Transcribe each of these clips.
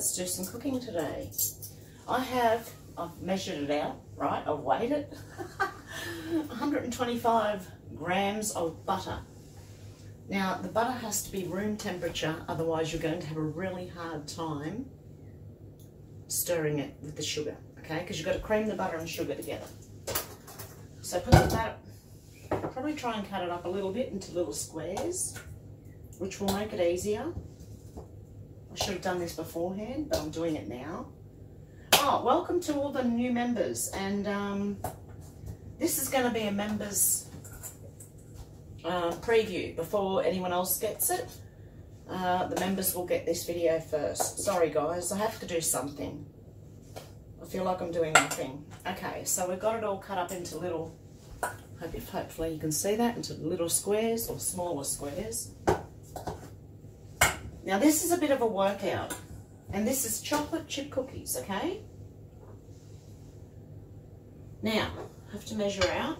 let's do some cooking today. I've measured it out, right? I've weighed it. 125 grams of butter. Now, the butter has to be room temperature, otherwise you're going to have a really hard time stirring it with the sugar, okay? Because you've got to cream the butter and sugar together. So put the butter, probably try and cut it up a little bit into little squares, which will make it easier. I should have done this beforehand, but I'm doing it now. Oh, welcome to all the new members, and this is going to be a members preview before anyone else gets it. The members will get this video first. Sorry guys, I have to do something. I feel like I'm doing nothing. Okay, so we've got it all cut up into little, hopefully you can see that, into little squares or smaller squares. Now this is a bit of a workout, and this is chocolate chip cookies, okay? Now, I have to measure out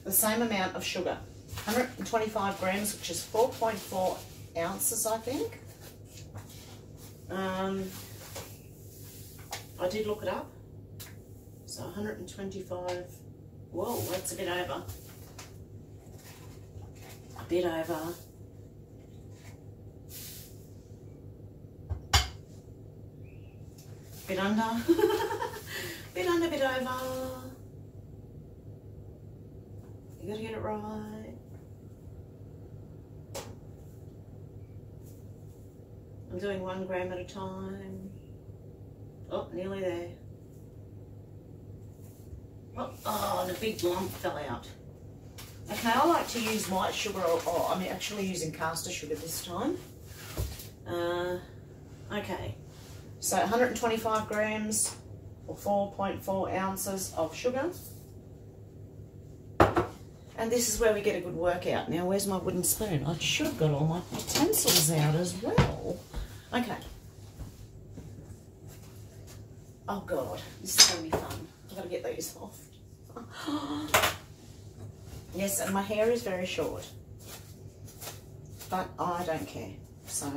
the same amount of sugar, 125 grams, which is 4.4 ounces, I think. I did look it up. So 125, whoa, that's a bit over. A bit over. Bit under. Bit under, bit over. You gotta get it right. I'm doing 1 gram at a time. Oh, nearly there. Oh, and a big lump fell out. Okay, I like to use white sugar, or I'm actually using caster sugar this time. Okay, so 125 grams or 4.4 ounces of sugar. And this is where we get a good workout. Now, where's my wooden spoon? I should have got all my utensils out as well. Okay. Oh God, this is going to be fun. I've got to get these off. Yes, and my hair is very short, but I don't care. So,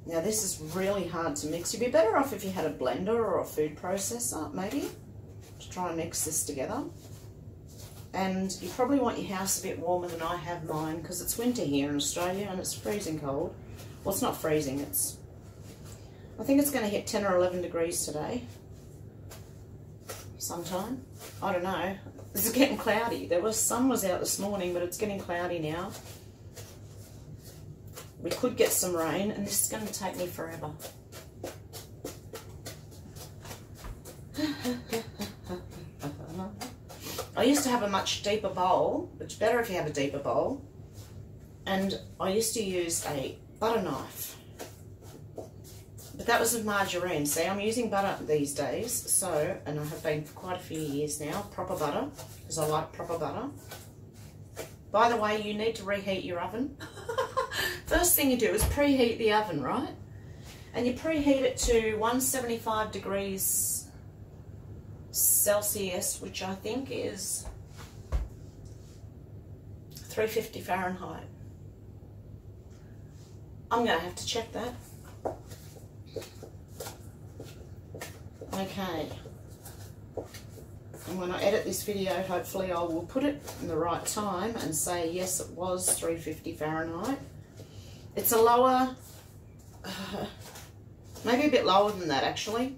now this is really hard to mix. You'd be better off if you had a blender or a food processor, maybe, to try and mix this together. And you probably want your house a bit warmer than I have mine, because it's winter here in Australia and it's freezing cold. Well, it's not freezing, I think it's going to hit 10 or 11 degrees today. Sometime. I don't know. This is getting cloudy. Sun was out this morning, but it's getting cloudy now. We could get some rain, and this is going to take me forever. I used to have a much deeper bowl. It's better if you have a deeper bowl. And I used to use a butter knife. But that was with margarine. See, I'm using butter these days, so, and I have been for quite a few years now, proper butter, because I like proper butter. By the way, you need to reheat your oven. First thing you do is preheat the oven, right? And you preheat it to 175 degrees Celsius, which I think is 350 Fahrenheit. I'm going to have to check that. Okay, and when I edit this video, hopefully I will put it in the right time and say, yes, it was 350 Fahrenheit. It's a lower, maybe a bit lower than that actually.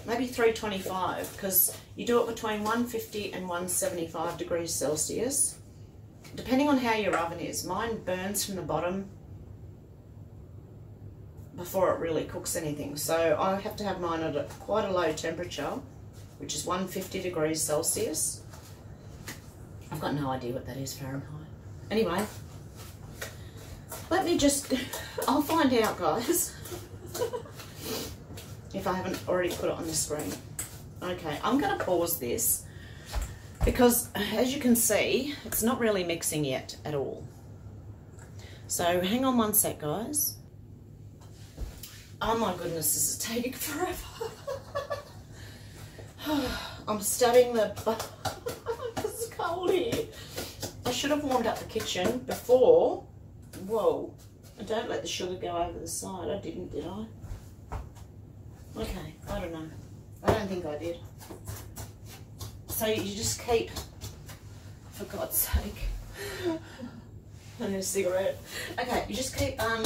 Maybe 325, because you do it between 150 and 175 degrees Celsius, depending on how your oven is. Mine burns from the bottom before it really cooks anything. So I have to have mine at quite a low temperature, which is 150 degrees Celsius. I've got no idea what that is Fahrenheit. Anyway, let me just, I'll find out guys, if I haven't already put it on the screen. Okay, I'm going to pause this because as you can see, it's not really mixing yet at all. So hang on one sec guys. Oh my goodness, this is taking forever. I'm studying the, it's cold here. I should have warmed up the kitchen before. Whoa. Don't let the sugar go over the side. I didn't, did I? Okay, I don't know. I don't think I did. So you just keep, for God's sake, I need a cigarette. Okay, you just keep, you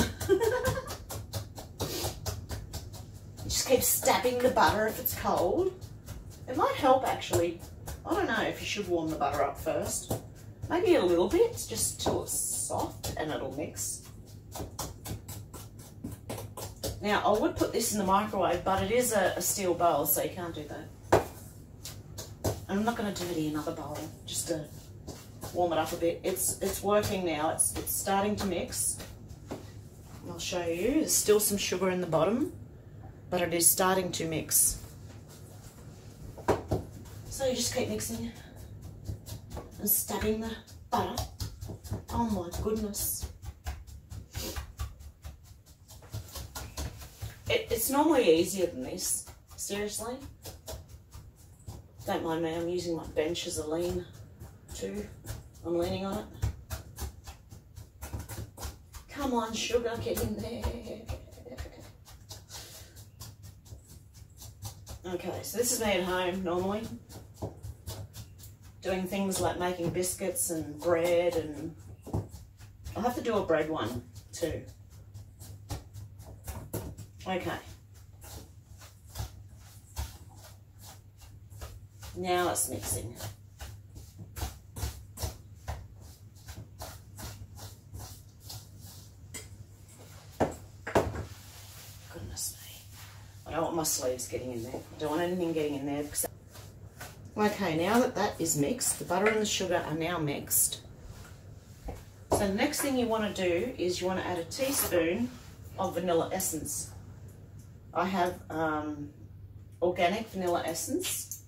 just keep stabbing the butter if it's cold. It might help actually. I don't know if you should warm the butter up first. Maybe a little bit, just till it's soft and it'll mix. Now, I would put this in the microwave, but it is a steel bowl, so you can't do that. And I'm not going to dirty another bowl, just to warm it up a bit. It's working now. It's starting to mix. I'll show you. There's still some sugar in the bottom, but it is starting to mix. So you just keep mixing and stabbing the butter. Oh my goodness. It's normally easier than this, seriously. Don't mind me, I'm using my bench as a lean too. I'm leaning on it. Come on, sugar, get in there. Okay, so this is me at home normally. Doing things like making biscuits and bread, and I'll have to do a bread one too. Okay. Now it's mixing. Goodness me. I don't want my sleeves getting in there. I don't want anything getting in there. Because... Okay, now that that is mixed, the butter and the sugar are now mixed. So the next thing you want to do is you want to add a teaspoon of vanilla essence. I have organic vanilla essence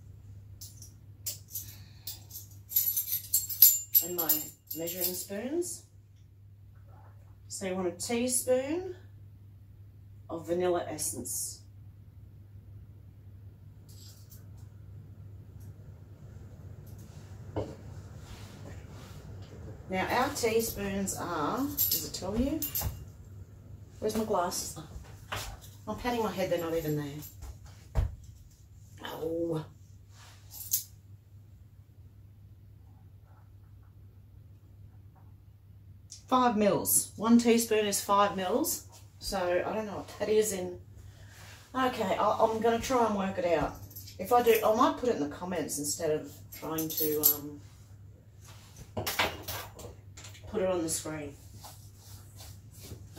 and my measuring spoons. So you want a teaspoon of vanilla essence. Now our teaspoons are, does it tell you? Where's my glasses? Oh. I'm patting my head, they're not even there. Oh. $5 mils. 1 teaspoon is 5 mils. So I don't know what that is in. Okay, I'm going to try and work it out. If I do, I might put it in the comments instead of trying to put it on the screen.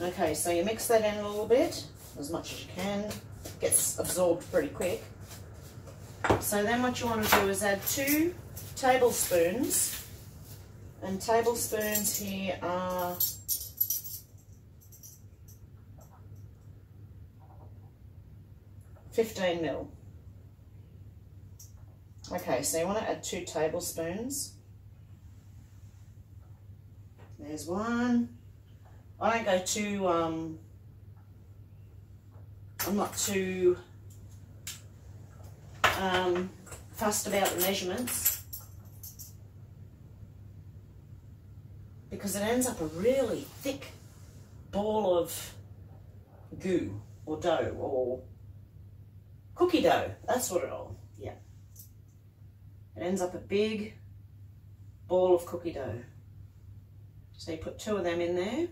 Okay, so you mix that in a little bit, as much as you can. It gets absorbed pretty quick. So then what you want to do is add 2 tablespoons. And tablespoons here are 15 mil. Okay, so you want to add 2 tablespoons. There's 1. I don't go too, I'm not too fussed about the measurements, because it ends up a really thick ball of goo or dough or cookie dough. That's what it'll, yeah. It ends up a big ball of cookie dough. So you put 2 of them in there.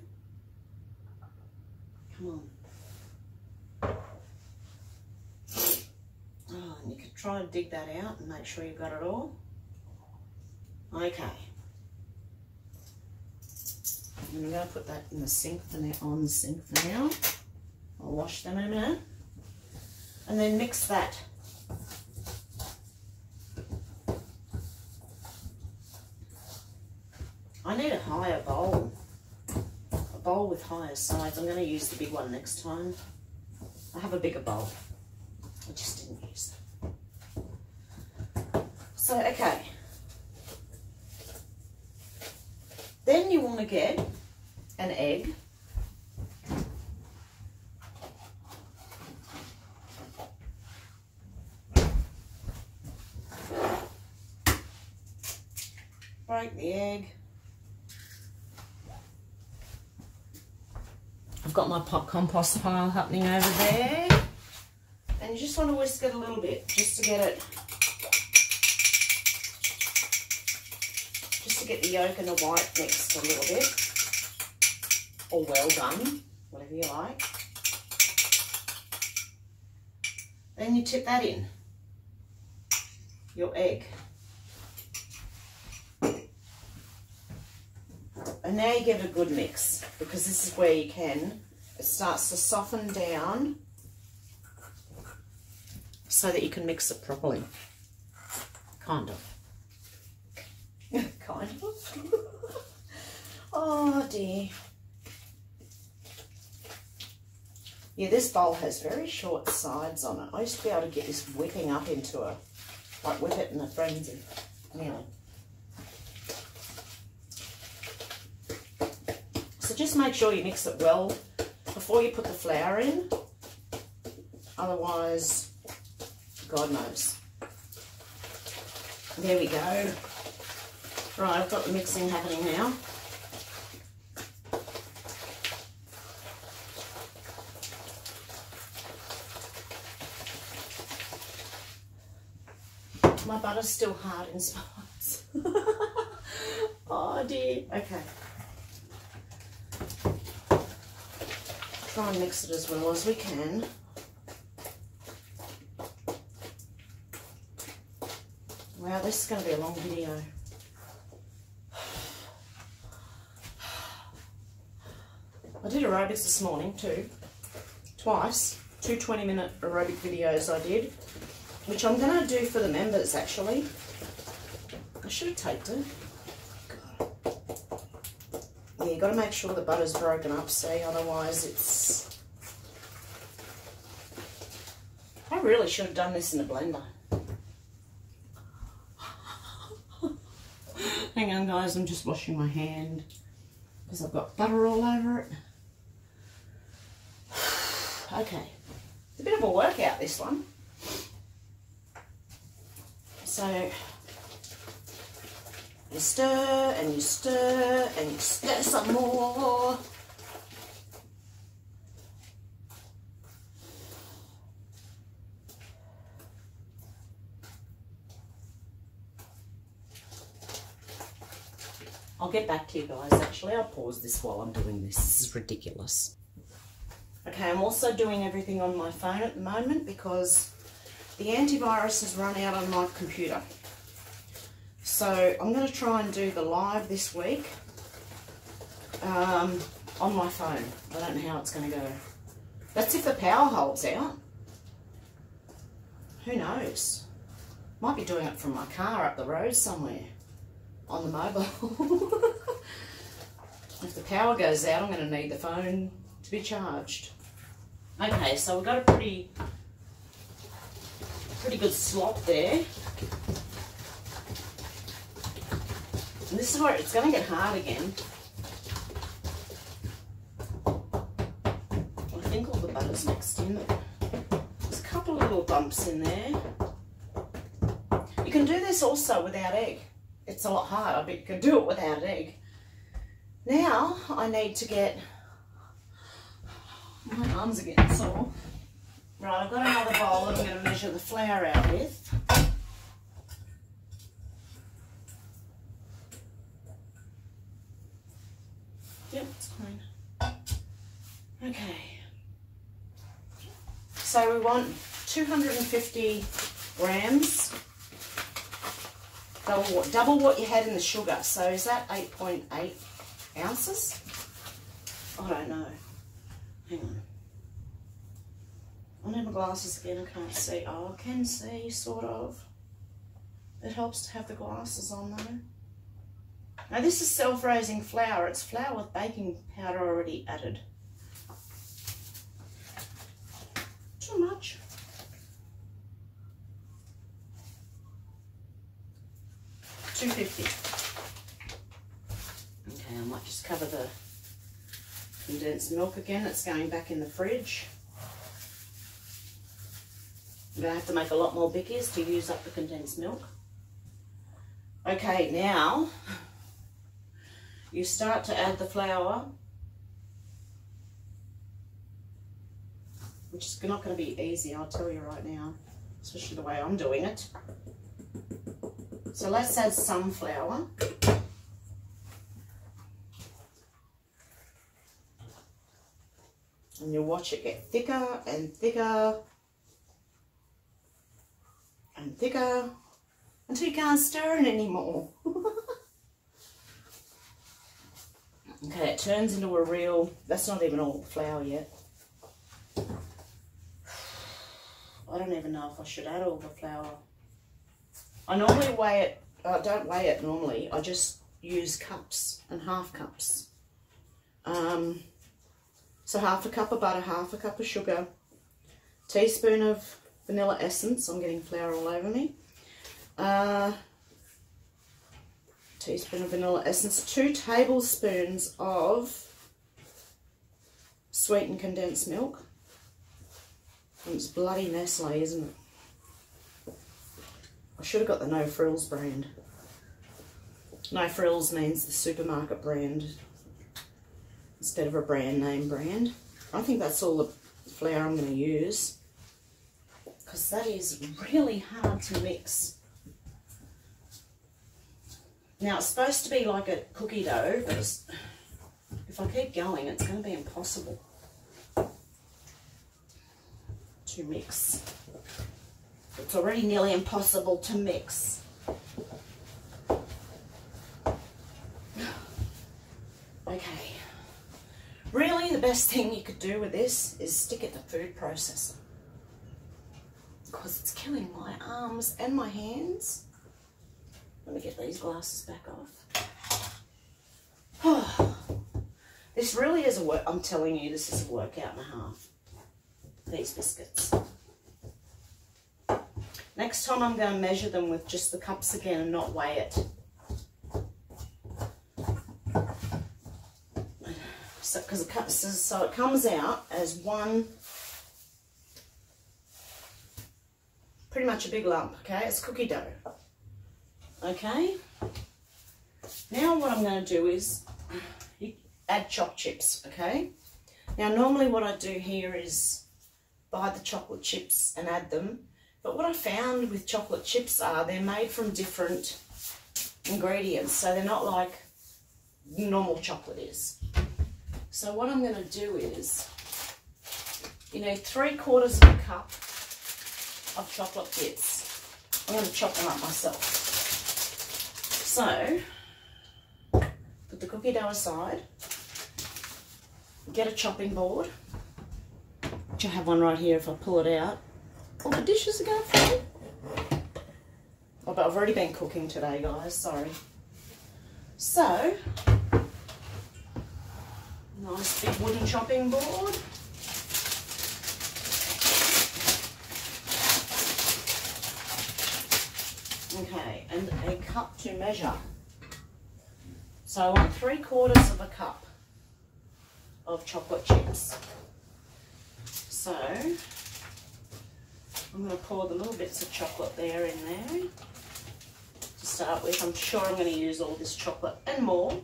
Come on. Oh, and you can try and dig that out and make sure you've got it all. Okay. And I'm going to put that in the sink for now, on the sink for now. I'll wash them in a minute. And then mix that. I need a higher bowl. A bowl with higher sides. I'm going to use the big one next time. I have a bigger bowl. I just didn't use it. So, okay. Then you want to get an egg. Break the egg. got my pot compost pile happening over there. And you just want to whisk it a little bit, just to get the yolk and the white mixed a little bit. Or well done, whatever you like. Then you tip that in, your egg. And now you give it a good mix, because this is where you can. It starts to soften down so that you can mix it properly. Kind of. Kind of. Oh dear. Yeah, this bowl has very short sides on it. I used to be able to get this whipping up into a, like whip it in a frenzy. Anyway. So just make sure you mix it well before you put the flour in. Otherwise, God knows. There we go. Right, I've got the mixing happening now. My butter's still hard in spots. Oh dear. Okay. Try and mix it as well as we can. Wow, this is going to be a long video. I did aerobics this morning too. Twice. 2 20-minute aerobic videos I did. Which I'm going to do for the members actually. I should have taped it. God. Yeah, you've got to make sure the butter's broken up, see, otherwise it's... I really should have done this in a blender. Hang on guys, I'm just washing my hand because I've got butter all over it. Okay, it's a bit of a workout this one. So you stir and you stir and you stir some more. I'll get back to you guys actually. I'll pause this while I'm doing this. This is ridiculous. Okay, I'm also doing everything on my phone at the moment because the antivirus has run out on my computer. So I'm going to try and do the live this week on my phone. I don't know how it's going to go. That's if the power holds out. Who knows? Might be doing it from my car up the road somewhere on the mobile. If the power goes out, I'm going to need the phone to be charged. Okay, so we've got a pretty good slop there. And this is where it's going to get hard again. I think all the butter's mixed in. There's a couple of little bumps in there. You can do this also without egg. It's a lot harder, but you can do it without egg. Now I need to get... My arms are getting sore. Right, I've got another bowl that I'm going to measure the flour out with. Yep, it's fine. Okay. So we want 250 grams. Double what you had in the sugar. So is that 8.8 ounces? I don't know. Hang on. I need my glasses again, I can't see. Oh, I can see, sort of. It helps to have the glasses on though. Now this is self-raising flour. It's flour with baking powder already added. Too much. $2.50. Okay, I might just cover the condensed milk again. It's going back in the fridge. I'm going to have to make a lot more bickies to use up the condensed milk. Okay, now you start to add the flour which is not going to be easy, I'll tell you right now, especially the way I'm doing it. So let's add some flour. And you'll watch it get thicker and thicker and thicker until you can't stir it anymore. Okay, it turns into a real, that's not even all the flour yet. I don't even know if I should add all the flour. I normally weigh it, I don't weigh it normally, I just use cups and half cups. So half a cup of butter, half a cup of sugar, teaspoon of vanilla essence, I'm getting flour all over me, teaspoon of vanilla essence, 2 tablespoons of sweetened condensed milk. And it's bloody Nestle, isn't it? I should have got the No Frills brand. No Frills means the supermarket brand instead of a brand name brand. I think that's all the flour I'm going to use, because that is really hard to mix. Now it's supposed to be like a cookie dough, but if I keep going it's going to be impossible to mix. It's already nearly impossible to mix. Okay. Really, the best thing you could do with this is stick it in the food processor, because it's killing my arms and my hands. Let me get these glasses back off. This really is a work, I'm telling you, this is a workout and a half, these biscuits. Next time I'm going to measure them with just the cups again and not weigh it. So it comes out as one, pretty much a big lump, okay? It's cookie dough, okay? Now what I'm going to do is add choc chips, okay? Now normally what I do here is buy the chocolate chips and add them, but what I found with chocolate chips are they're made from different ingredients, so they're not like normal chocolate is. So what I'm going to do is, you need 3/4 of a cup of chocolate bits. I'm going to chop them up myself. So, put the cookie dough aside, get a chopping board, which I have one right here if I pull it out. All the dishes are going through. Oh, but I've already been cooking today, guys, sorry. So, nice big wooden chopping board. Okay, and a cup to measure. So I want 3/4 of a cup of chocolate chips. So I'm going to pour the little bits of chocolate there in there to start with. I'm sure I'm going to use all this chocolate and more.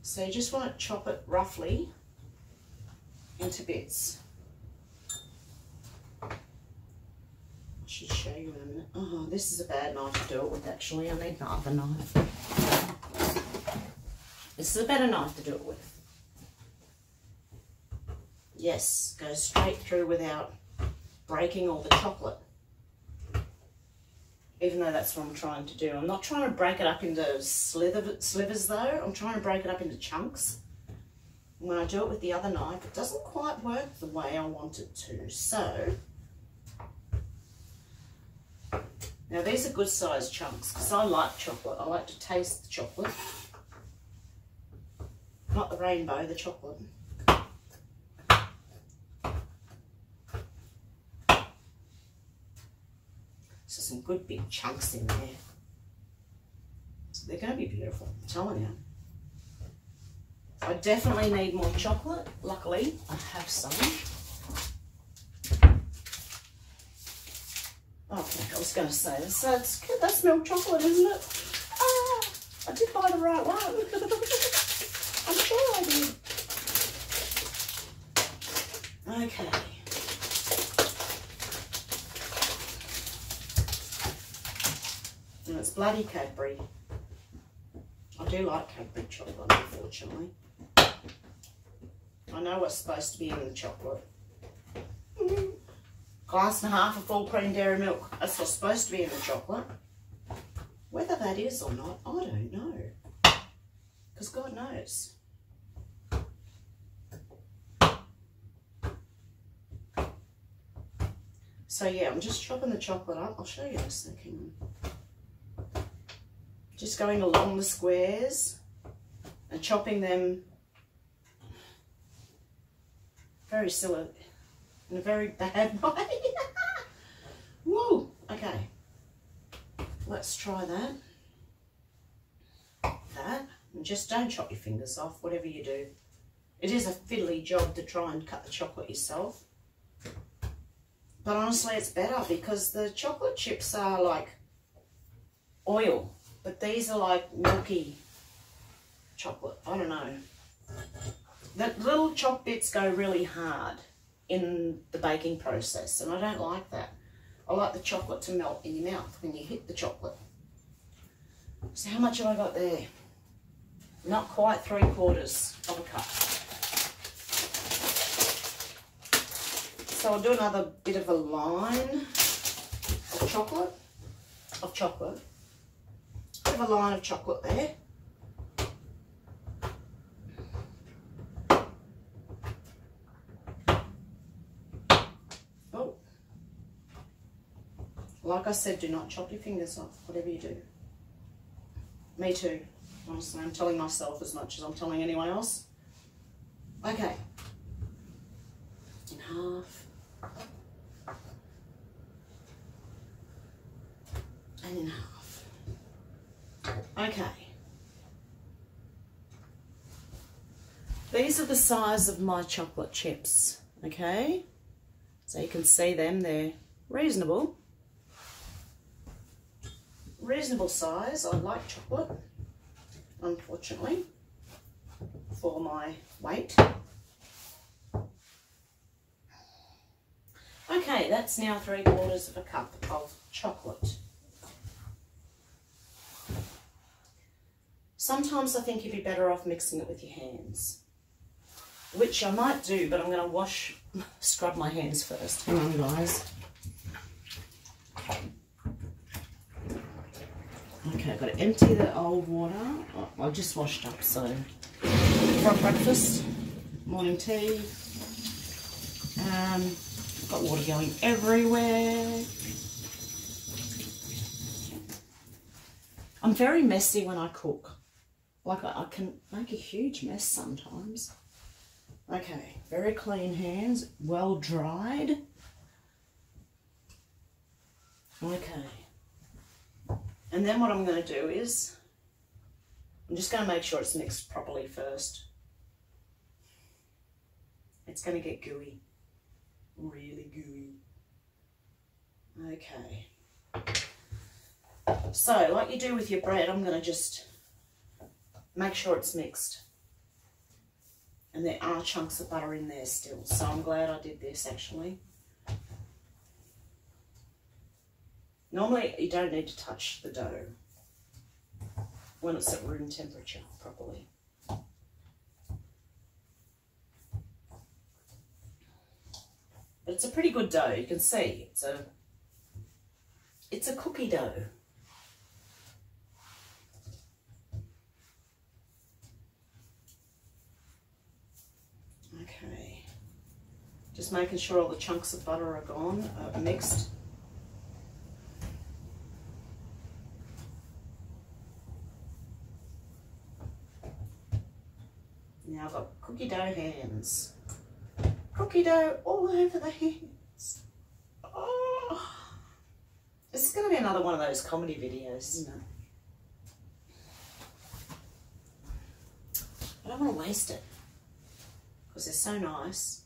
So you just want to chop it roughly into bits. I should show you in a minute. Oh, this is a bad knife to do it with actually. I need another knife. This is a better knife to do it with. Yes, go straight through without breaking all the chocolate. Even though that's what I'm trying to do. I'm not trying to break it up into slivers though. I'm trying to break it up into chunks. And when I do it with the other knife, it doesn't quite work the way I want it to. So, now these are good sized chunks because I like chocolate. I like to taste the chocolate. Not the rainbow, the chocolate. So some good big chunks in there. So they're going to be beautiful, I'm telling you. I definitely need more chocolate. Luckily, I have some. Okay, I was going to say this. That's milk chocolate, isn't it? Ah, I did buy the right one. I'm sure I did. Okay. And it's bloody Cadbury. I do like Cadbury chocolate, unfortunately. I know what's supposed to be in the chocolate. Glass and a half of full cream dairy milk. That's what's supposed to be in the chocolate. Whether that is or not, I don't know. Because God knows. So yeah, I'm just chopping the chocolate up. I'll show you this thing. Just going along the squares and chopping them very silly, in a very bad way. Woo! Okay. Let's try that. And just don't chop your fingers off, whatever you do. It is a fiddly job to try and cut the chocolate yourself. But honestly, it's better because the chocolate chips are like oil, but these are like milky chocolate. I don't know. The little chopped bits go really hard in the baking process, and I don't like that. I like the chocolate to melt in your mouth when you hit the chocolate. So how much have I got there? Not quite 3/4 of a cup. So I'll do another bit of a line of chocolate. Bit of a line of chocolate there. Oh. Like I said, do not chop your fingers off, whatever you do. Me too. Honestly, I'm telling myself as much as I'm telling anyone else. Okay. In half. And in half. Okay. These are the size of my chocolate chips, okay? So you can see them, they're reasonable. Reasonable size. I like chocolate, unfortunately, for my weight. Okay, that's now 3/4 of a cup of chocolate. Sometimes I think you'd be better off mixing it with your hands, which I might do, but I'm going to scrub my hands first. Hang on, guys. Okay, I've got to empty the old water. Oh, I just washed up, so for breakfast, morning tea. Got water going everywhere. I'm very messy when I cook. Like I can make a huge mess sometimes. Okay, very clean hands, well dried. Okay. And then what I'm going to do is, I'm just going to make sure it's mixed properly first. It's going to get gooey. Really gooey. Okay. So, like you do with your bread, I'm going to just make sure it's mixed. And there are chunks of butter in there still, so I'm glad I did this actually. Normally you don't need to touch the dough when it's at room temperature properly. But it's a pretty good dough, you can see. It's a cookie dough. Okay. Just making sure all the chunks of butter are gone, mixed. Now I've got cookie dough hands. Cookie dough all over the hands. Oh. This is going to be another one of those comedy videos, isn't it? I don't want to waste it because they're so nice.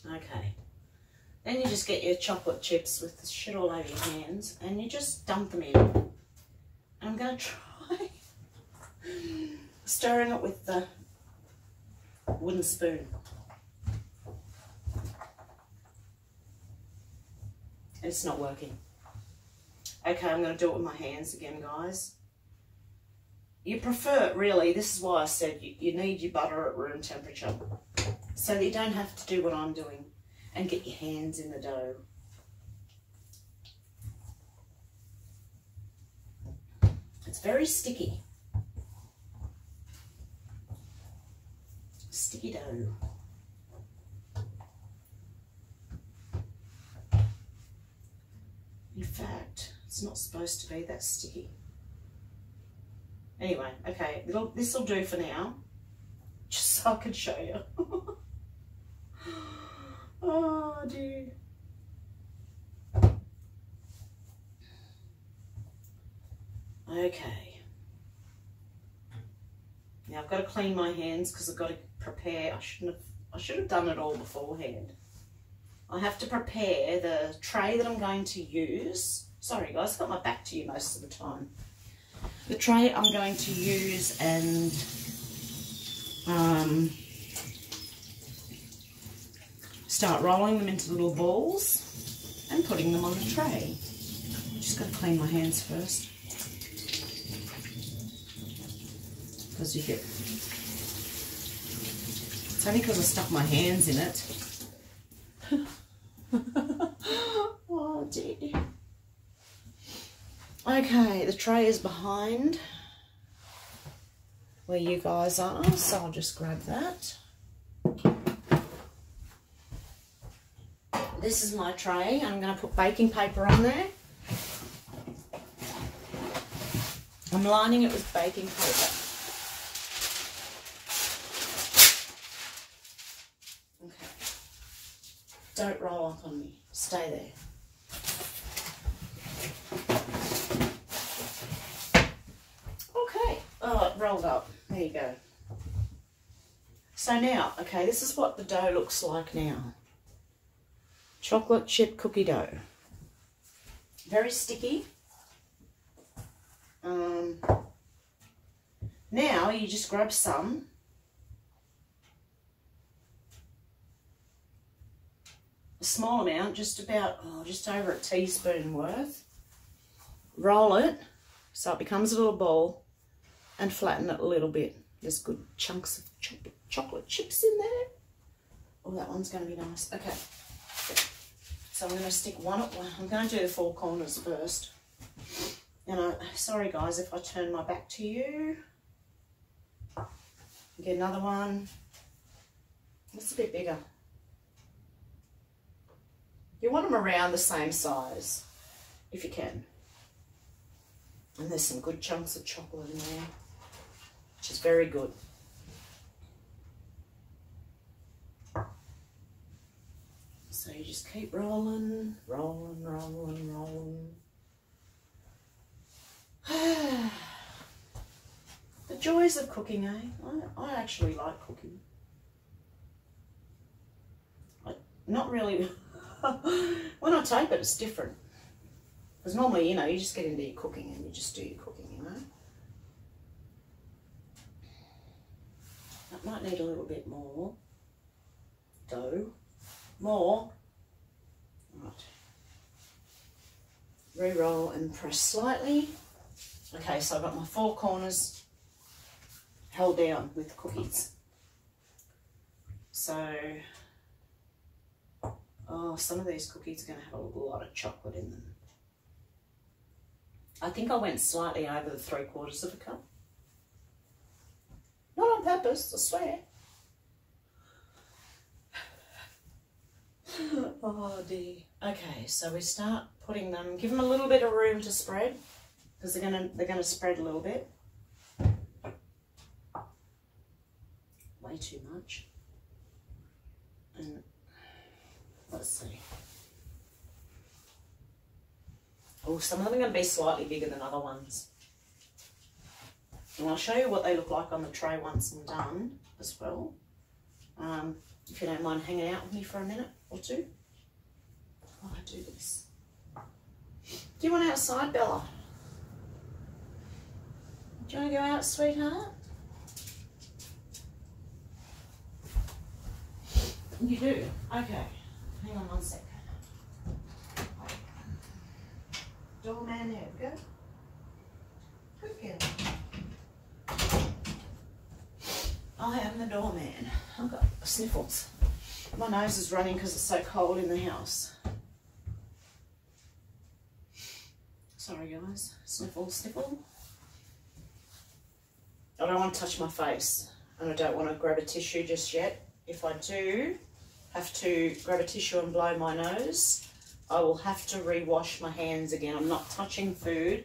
Okay. Then you just get your chocolate chips with the shit all over your hands and you just dump them in. I'm going to try stirring it with the wooden spoon. And it's not working. Okay, I'm going to do it with my hands again, guys. You prefer, really, this is why I said you need your butter at room temperature, so that you don't have to do what I'm doing and get your hands in the dough. It's very sticky. Sticky dough. In fact, it's not supposed to be that sticky. Anyway, okay, this will do for now, just so I can show you. Oh dear. Okay. Now I've got to clean my hands because I've got to prepare. I should have done it all beforehand. I have to prepare the tray that I'm going to use. Sorry guys, I've got my back to you most of the time. The tray I'm going to use and start rolling them into little balls and putting them on the tray. Just got to clean my hands first. Because you get, it's only because I stuck my hands in it. Oh dear. Okay, the tray is behind where you guys are, so I'll just grab that. This is my tray. I'm going to put baking paper on there. I'm lining it with baking paper. Okay. Don't roll up on me. Stay there. Okay. Oh, it rolled up. There you go. So now, okay, this is what the dough looks like now. Chocolate chip cookie dough. Very sticky. Now you just grab some. A small amount, just about, just over a teaspoon worth. Roll it so it becomes a little ball and flatten it a little bit. There's good chunks of chocolate chips in there. Oh, that one's going to be nice. Okay. So I'm going to stick one at one. I'm going to do the four corners first. And sorry guys if I turn my back to you. Get another one. It's a bit bigger. You want them around the same size, if you can. And there's some good chunks of chocolate in there, which is very good. So you just keep rolling, rolling, rolling, rolling. The joys of cooking, eh? I actually like cooking. Not really. When I tape it, it's different. Because normally, you know, you just get into your cooking and you just do your cooking, you know. That might need a little bit more dough. More. Right. Re-roll and press slightly. Okay, so I've got my four corners held down with cookies. So, some of these cookies are going to have a lot of chocolate in them. I think I went slightly over the 3/4 of a cup. Not on purpose, I swear. Oh dear. Okay, so we start putting them, give them a little bit of room to spread, because they're gonna spread a little bit. Way too much. And let's see. Oh, some of them are going to be slightly bigger than other ones. And I'll show you what they look like on the tray once I'm done as well. If you don't mind hanging out with me for a minute or two while I do this. Do you want outside, Bella? Do you want to go out, sweetheart? You do? Okay. Hang on one sec. Doorman, there we go. Good girl. I am the doorman. I've got sniffles. My nose is running because it's so cold in the house. Sorry guys. Sniffle, sniffle. I don't want to touch my face and I don't want to grab a tissue just yet. If I do have to grab a tissue and blow my nose, I will have to re-wash my hands again. I'm not touching food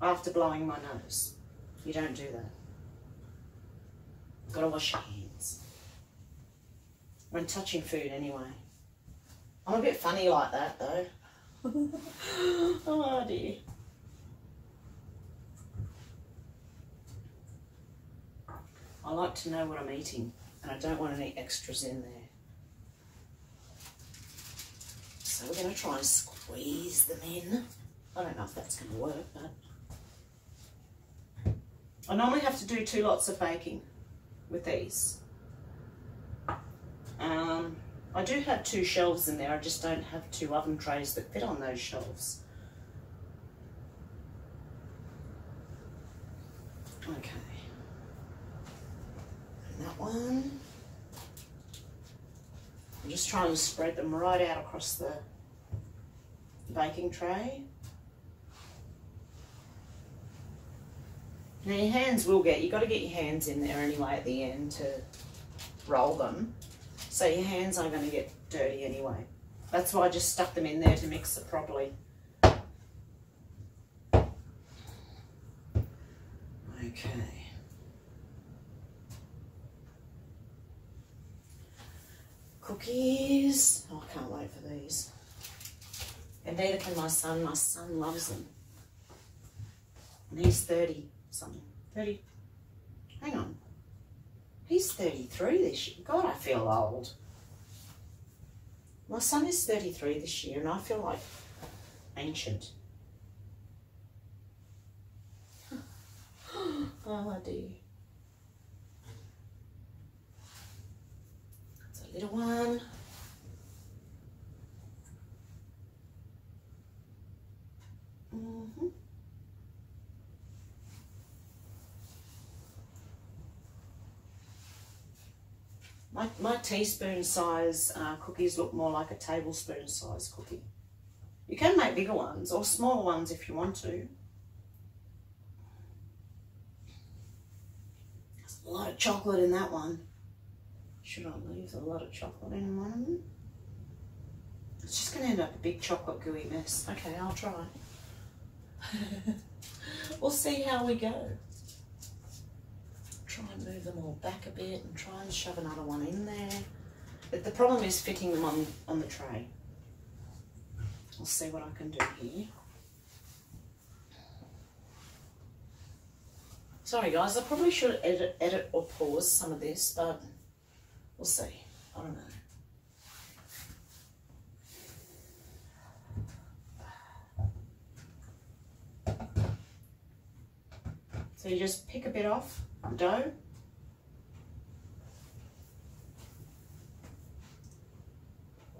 after blowing my nose. You don't do that. You've got to wash your hands. When touching food anyway. I'm a bit funny like that though. Oh dear. I like to know what I'm eating and I don't want any extras in there. So we're going to try and squeeze them in. I don't know if that's going to work, but I normally have to do 2 lots of baking with these. I do have 2 shelves in there, I just don't have 2 oven trays that fit on those shelves. Okay. And that one. I'm just trying to spread them right out across the baking tray. Now your hands will you've got to get your hands in there anyway at the end to roll them. So your hands aren't going to get dirty anyway. That's why I just stuck them in there to mix it properly. Okay. Cookies. Oh, I can't wait for these. And neither can my son. My son loves them. And he's 30 something. 30. Hang on. He's 33 this year. God, I feel old. My son is 33 this year and I feel like ancient. Oh dear. It's a little one. My teaspoon size cookies look more like a tablespoon size cookie. You can make bigger ones or smaller ones if you want to. There's a lot of chocolate in that one. Should I leave a lot of chocolate in one of them? It's just going to end up a big chocolate gooey mess. Okay, I'll try. We'll see how we go. Try and move them all back a bit and try and shove another one in there. But the problem is fitting them on the tray. I'll see what I can do here. Sorry guys, I probably should edit or pause some of this, but we'll see. I don't know. So you just pick a bit off the dough.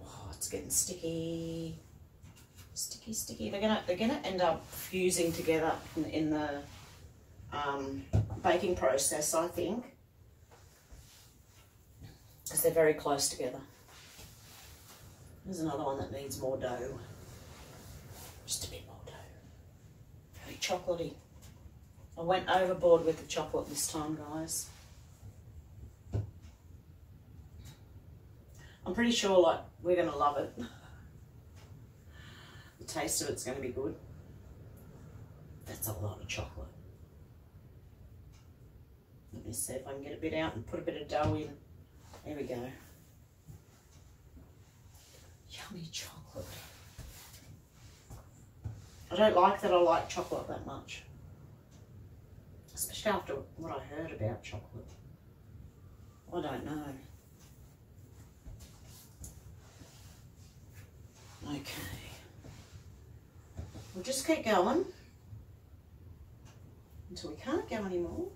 Oh, it's getting sticky. Sticky, sticky. They're gonna end up fusing together in the baking process, I think, because they're very close together. There's another one that needs more dough. Just a bit more dough. Very chocolatey. I went overboard with the chocolate this time, guys. I'm pretty sure, like, we're going to love it. The taste of it's going to be good. That's a lot of chocolate. Let me see if I can get a bit out and put a bit of dough in. There we go. Yummy chocolate. I don't like that I like chocolate that much. Especially after what I heard about chocolate. I don't know. Okay. We'll just keep going until we can't go anymore.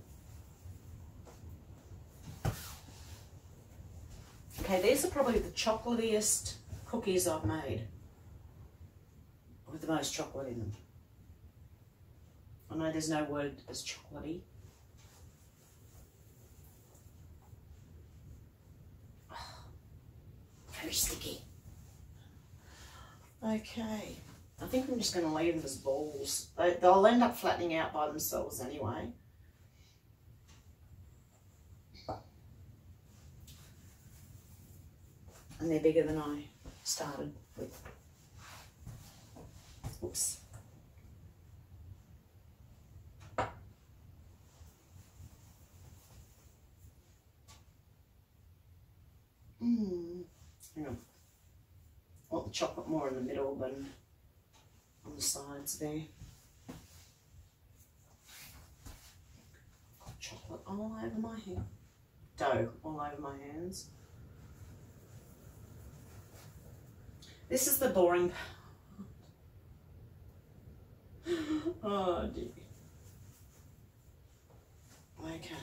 Okay, these are probably the chocolatiest cookies I've made, with the most chocolate in them. I know there's no word as chocolatey. Oh, very sticky. Okay, I think I'm just going to leave them as balls. They'll end up flattening out by themselves anyway. And they're bigger than I started with. Oops. Hang on. I want the chocolate more in the middle than on the sides there. Got chocolate all over my hand. Dough all over my hands. This is the boring part. Oh dear. Okay.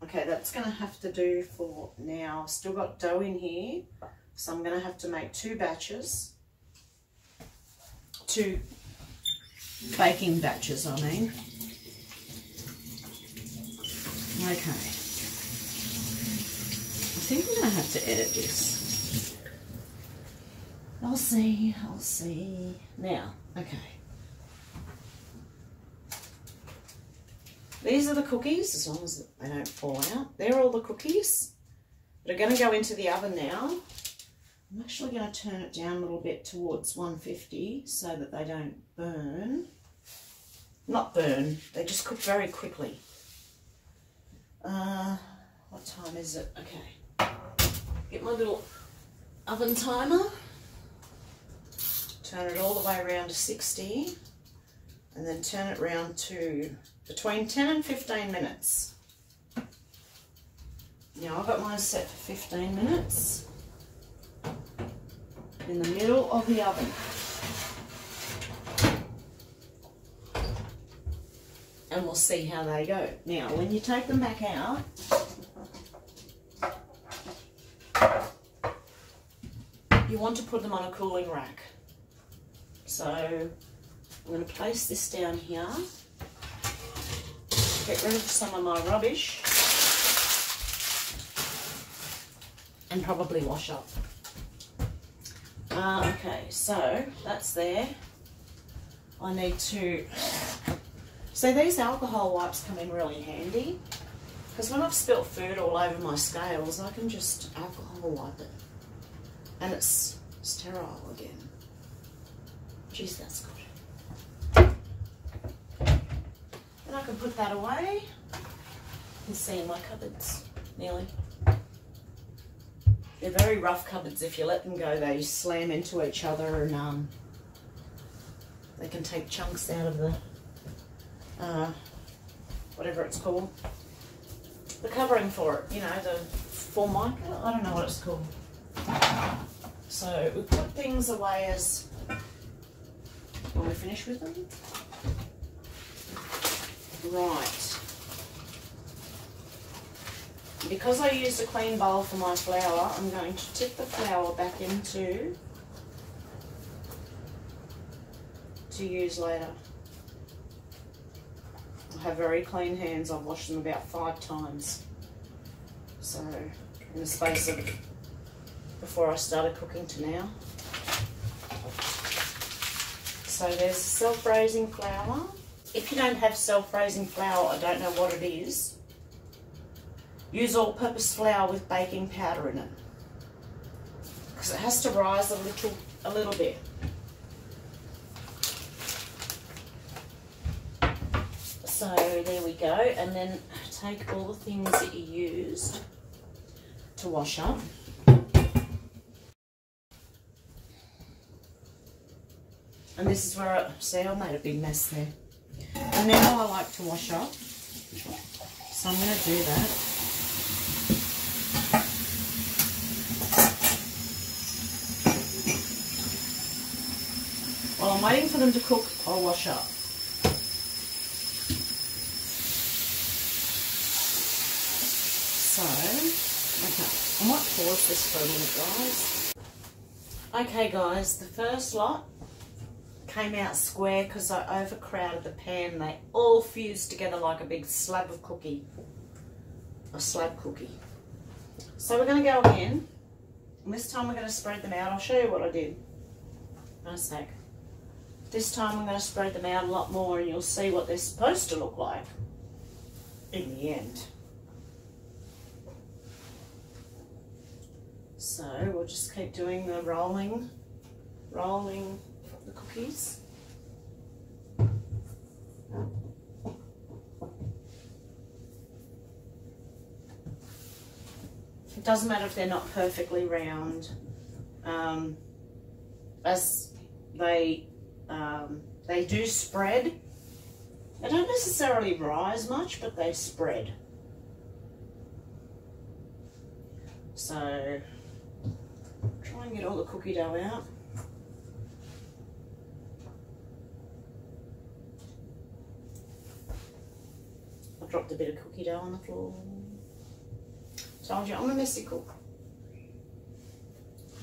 Okay, that's going to have to do for now. Still got dough in here, so I'm going to have to make 2 batches. 2 baking batches, I mean. Okay. I think I'm going to have to edit this. I'll see, I'll see. Now, okay. These are the cookies, as long as they don't fall out. They're all the cookies that are going to go into the oven now. I'm actually going to turn it down a little bit towards 150 so that they don't burn. Not burn, they just cook very quickly. What time is it? Okay. Get my little oven timer. Turn it all the way around to 60. And then turn it round to between 10 and 15 minutes. Now I've got mine set for 15 minutes in the middle of the oven. And we'll see how they go. Now when you take them back out, you want to put them on a cooling rack. So I'm going to place this down here, get rid of some of my rubbish, and probably wash up. Okay, so that's there. I need to... So these alcohol wipes come in really handy, because when I've spilt food all over my scales, I can just alcohol wipe it, and it's sterile again. Jeez, that's good. And I can put that away. You can see in my cupboards, nearly. They're very rough cupboards. If you let them go, they slam into each other, and they can take chunks out of the, whatever it's called. The covering for it, you know, the formica, I don't know what it's called. So we put things away as when we finish with them. Right. Because I used a clean bowl for my flour, I'm going to tip the flour back into to use later. I have very clean hands. I've washed them about 5 times. So in the space of before I started cooking to now. So there's self-raising flour. If you don't have self-raising flour, I don't know what it is. Use all-purpose flour with baking powder in it, because it has to rise a little bit. So there we go, and then take all the things that you used to wash up. And this is where see, I made a big mess there. And now I like to wash up, so I'm going to do that. While I'm waiting for them to cook, I'll wash up. So, Okay, I might pause this for a minute, guys. Okay, guys, the first lot came out square because I overcrowded the pan. They all fused together like a big slab of cookie. A slab cookie. So we're going to go again. And this time we're going to spread them out. I'll show you what I did in a sec. This time I'm going to spread them out a lot more and you'll see what they're supposed to look like in the end. So we'll just keep doing the rolling the cookies. It doesn't matter if they're not perfectly round, as they do spread. They don't necessarily rise much, but they spread. So try and get all the cookie dough out. I dropped a bit of cookie dough on the floor. Told you, I'm a messy cook.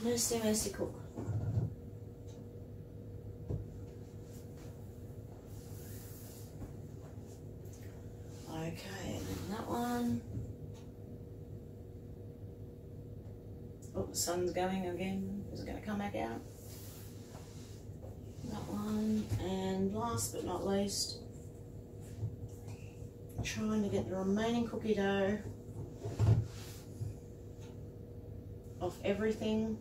Messy cook. Okay, and then that one. Oh, the sun's going again. Is it going to come back out? That one. And last but not least, trying to get the remaining cookie dough off everything.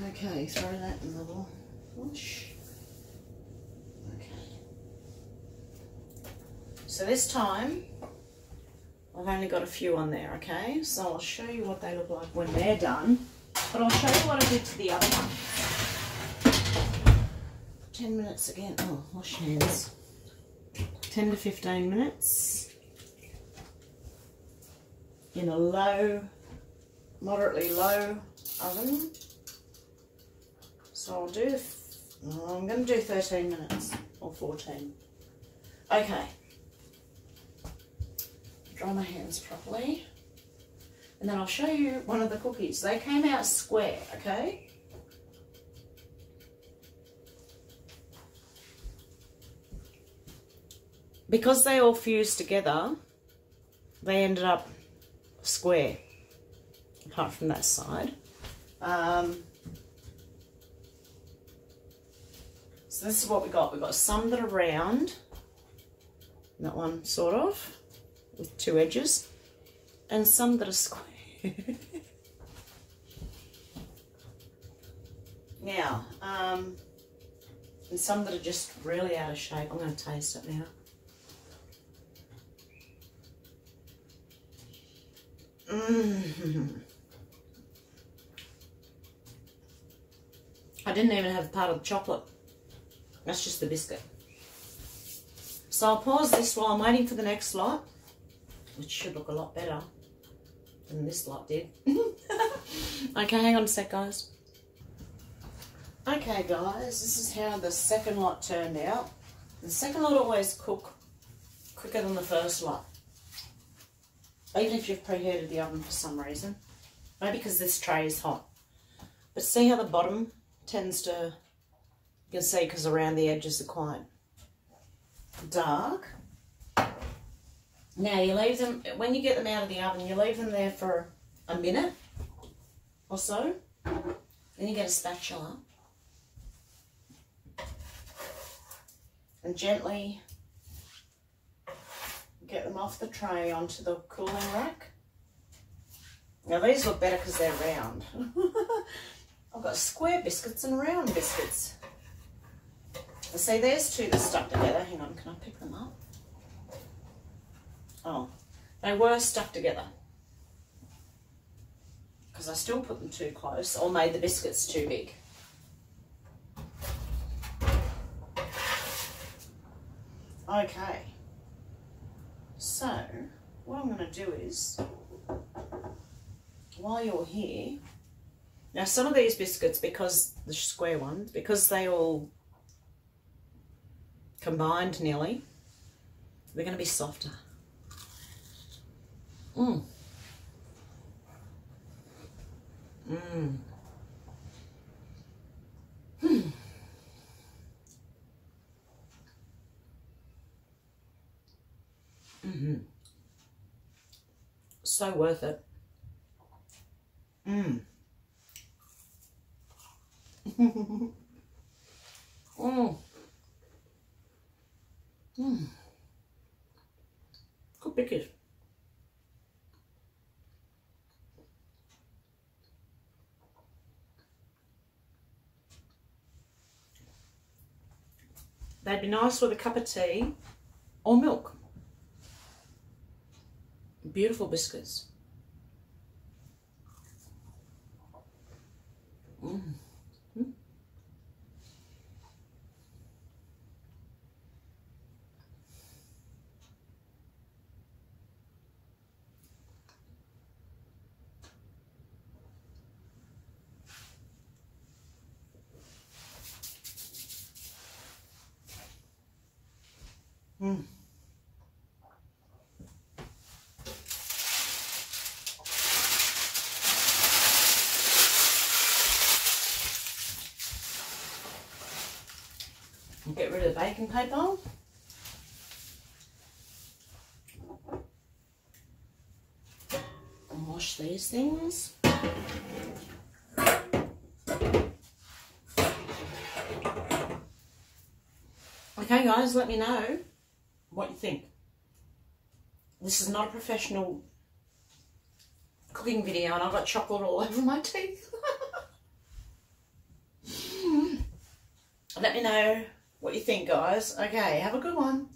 Okay, throw that in the wash. Okay. So this time, I've only got a few on there, okay? So I'll show you what they look like when they're done. But I'll show you what I did to the other one. 10 minutes again. Oh, wash hands. 10 to 15 minutes. In a low, moderately low oven. So I'm going to do 13 minutes or 14. Okay. Dry my hands properly. And then I'll show you one of the cookies. They came out square, okay? Because they all fused together, they ended up square, apart from that side. So this is what we got. We've got some that are round, that one sort of, with two edges, and some that are square. Now, and some that are just really out of shape. I'm going to taste it now. I didn't even have part of the chocolate. That's just the biscuit. So I'll pause this while I'm waiting for the next lot, which should look a lot better than this lot did. Okay, hang on a sec, guys. Okay, guys, this is how the second lot turned out. The second lot always cook quicker than the first lot, even if you've preheated the oven for some reason. Maybe because this tray is hot. But see how the bottom tends to, you can see because around the edges are quite dark. Now you leave them, when you get them out of the oven, you leave them there for a minute or so. Then you get a spatula and gently get them off the tray onto the cooling rack. Now these look better because they're round. I've got square biscuits and round biscuits. See, there's two that stuck together. Hang on, can I pick them up? Oh, they were stuck together because I still put them too close or made the biscuits too big. Okay, so what I'm going to do is, while you're here, now some of these biscuits, because the square ones, because they all combined nearly, We're going to be softer. Mmm. Mmm. Hmm. Mm-hmm. So worth it. Mmm. Mmm. Mmm. Good pickers. They'd be nice with a cup of tea or milk. Beautiful biscuits. Mm. Mm. Mm. Get rid of the baking paper. And wash these things. Okay guys, let me know what you think. This is not a professional cooking video and I've got chocolate all over my teeth. Let me know what you think, guys. Okay, have a good one.